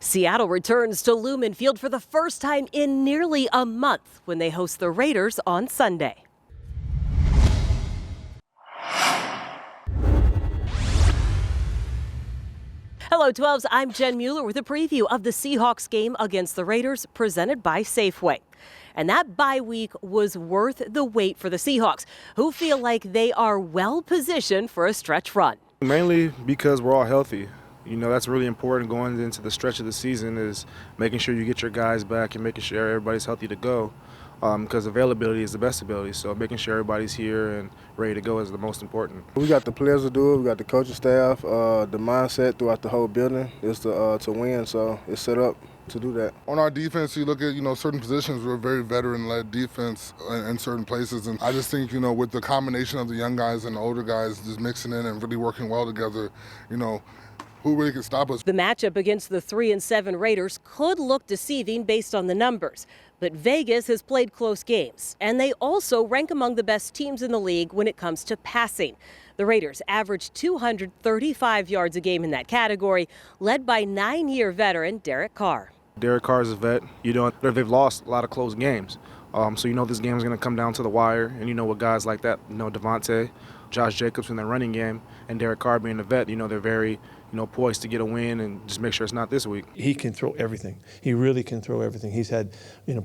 Seattle returns to Lumen Field for the first time in nearly a month when they host the Raiders on Sunday. Hello, 12s. I'm Jen Mueller with a preview of the Seahawks game against the Raiders presented by Safeway. And that bye week was worth the wait for the Seahawks, who feel like they are well positioned for a stretch run. Mainly because we're all healthy. You know, that's really important going into the stretch of the season, is making sure you get your guys back and making sure everybody's healthy to go. Because availability is the best ability, so making sure everybody's here and ready to go is the most important. We got the players to do it, we got the coaching staff, the mindset throughout the whole building is to win, so it's set up to do that. On our defense, you look at, certain positions, we're a very veteran-led defense in certain places, and I just think, with the combination of the young guys and the older guys just mixing in and really working well together, who really can stop us? The matchup against the 3-7 Raiders could look deceiving based on the numbers, but Vegas has played close games, and they also rank among the best teams in the league when it comes to passing. The Raiders average 235 yards a game in that category, led by 9-year veteran Derek Carr. Derek Carr is a vet. They've lost a lot of close games, so this game is going to come down to the wire. And with guys like that, Davante, Josh Jacobs in their running game, and Derek Carr being a vet, they're very poised to get a win and just make sure it's not this week. He can throw everything. He really can throw everything. He's had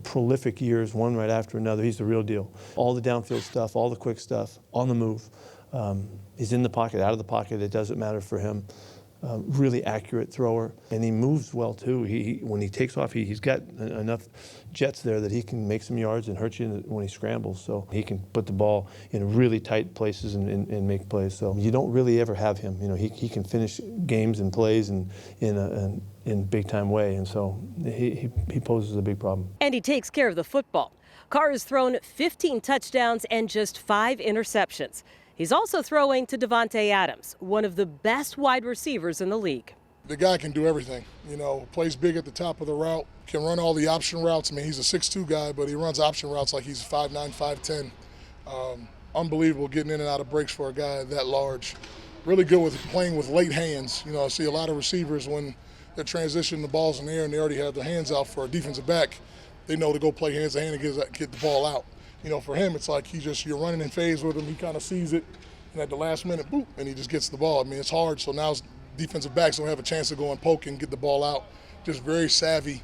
prolific years, one right after another. He's the real deal. All the downfield stuff, all the quick stuff, on the move. He's in the pocket, out of the pocket. It doesn't matter for him. Really accurate thrower, and he moves well too. When he takes off, he's got enough jets there that he can make some yards and hurt you when he scrambles. So he can put the ball in really tight places and make plays. So you don't really ever have him. He can finish games and plays in a big time way, and so he poses a big problem. And he takes care of the football. Carr has thrown 15 touchdowns and just 5 interceptions. He's also throwing to Davante Adams, one of the best wide receivers in the league. The guy can do everything, plays big at the top of the route, can run all the option routes. I mean, he's a 6'2" guy, but he runs option routes like he's 5'9", 5'10". Unbelievable getting in and out of breaks for a guy that large. Really good with playing with late hands. I see a lot of receivers when they're transitioning the balls in the air and they already have their hands out for a defensive back, they know to go play hands to hand and get the ball out. For him, it's like you're running in phase with him. He kind of sees it, and at the last minute, boop, and he just gets the ball. I mean, it's hard, so now defensive backs don't have a chance to go and poke and get the ball out. Just very savvy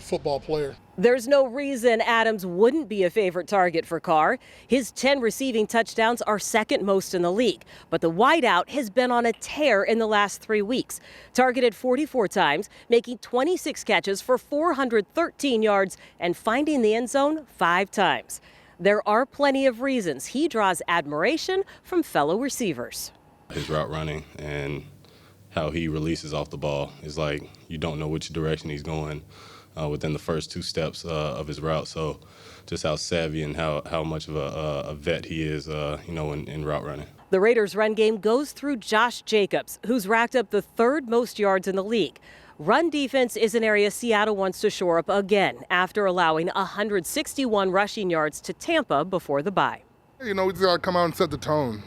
football player. There's no reason Adams wouldn't be a favorite target for Carr. His 10 receiving touchdowns are second most in the league, but the wideout has been on a tear in the last 3 weeks. Targeted 44 times, making 26 catches for 413 yards, and finding the end zone 5 times. There are plenty of reasons he draws admiration from fellow receivers. His route running and how he releases off the ball is like you don't know which direction he's going within the first 2 steps of his route. So just how savvy and how much of a vet he is, in route running. The Raiders' run game goes through Josh Jacobs, who's racked up the 3rd most yards in the league. Run defense is an area Seattle wants to shore up again after allowing 161 rushing yards to Tampa before the bye. We just got to come out and set the tone.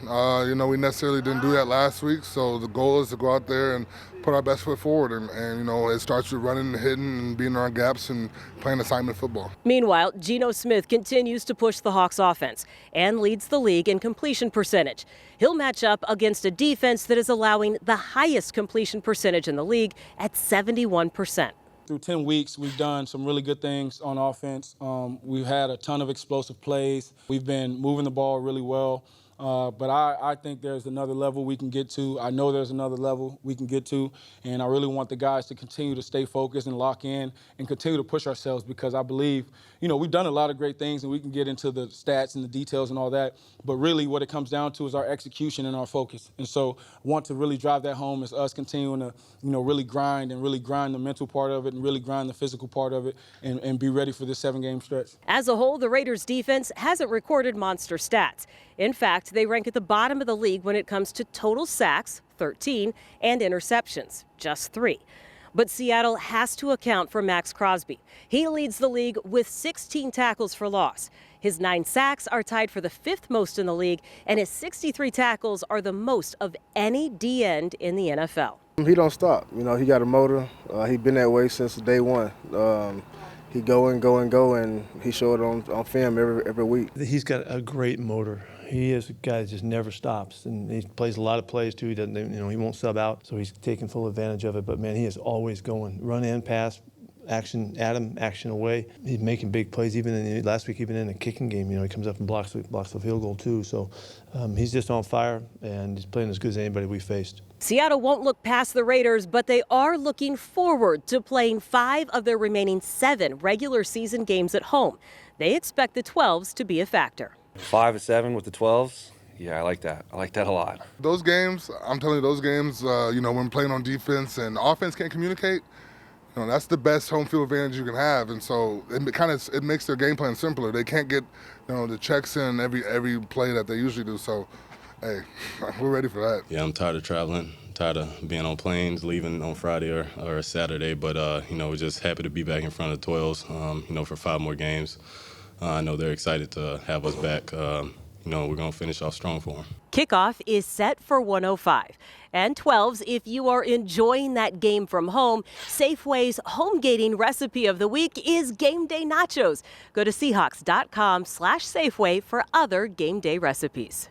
We necessarily didn't do that last week, so the goal is to go out there and put our best foot forward. And it starts with running and hitting and being in our gaps and playing assignment football. Meanwhile, Geno Smith continues to push the Hawks offense and leads the league in completion percentage. He'll match up against a defense that is allowing the highest completion percentage in the league at 71%. Through 10 weeks, we've done some really good things on offense. We've had a ton of explosive plays. We've been moving the ball really well. But I think there's another level we can get to. I know there's another level we can get to. And I really want the guys to continue to stay focused and lock in and continue to push ourselves, because I believe, we've done a lot of great things and we can get into the stats and the details and all that. But really what it comes down to is our execution and our focus. And so I want to really drive that home, is us continuing to, really grind the mental part of it and really grind the physical part of it and be ready for this 7-game stretch. As a whole, the Raiders defense hasn't recorded monster stats. In fact, they rank at the bottom of the league when it comes to total sacks, 13, and interceptions, just 3. But Seattle has to account for Max Crosby. He leads the league with 16 tackles for loss. His 9 sacks are tied for the 5th most in the league, and his 63 tackles are the most of any D-end in the NFL. He don't stop. You know, he got a motor. He been that way since day one. He go and he showed it on film every week. He's got a great motor. He is a guy that just never stops, and he plays a lot of plays too. He doesn't, he won't sub out, so he's taking full advantage of it. But man, he is always going, run and pass, action at him, action away. He's making big plays. Even last week, even in a kicking game, he comes up and blocks the field goal too. So he's just on fire, and he's playing as good as anybody we faced. Seattle won't look past the Raiders, but they are looking forward to playing 5 of their remaining 7 regular season games at home. They expect the 12s to be a factor. 5 of 7 with the 12s. Yeah, I like that. I like that a lot. Those games, I'm telling you, those games, when playing on defense and offense can't communicate, that's the best home field advantage you can have. And so it makes their game plan simpler. They can't get, the checks in every play that they usually do. So, hey, we're ready for that. Yeah, I'm tired of traveling, tired of being on planes, leaving on Friday or Saturday. But, we're just happy to be back in front of the 12s, for 5 more games. I know they're excited to have us back. We're going to finish off strong for them. Kickoff is set for 1:05. And 12s, if you are enjoying that game from home, Safeway's home gating recipe of the week is game day nachos. Go to Seahawks.com/Safeway for other game day recipes.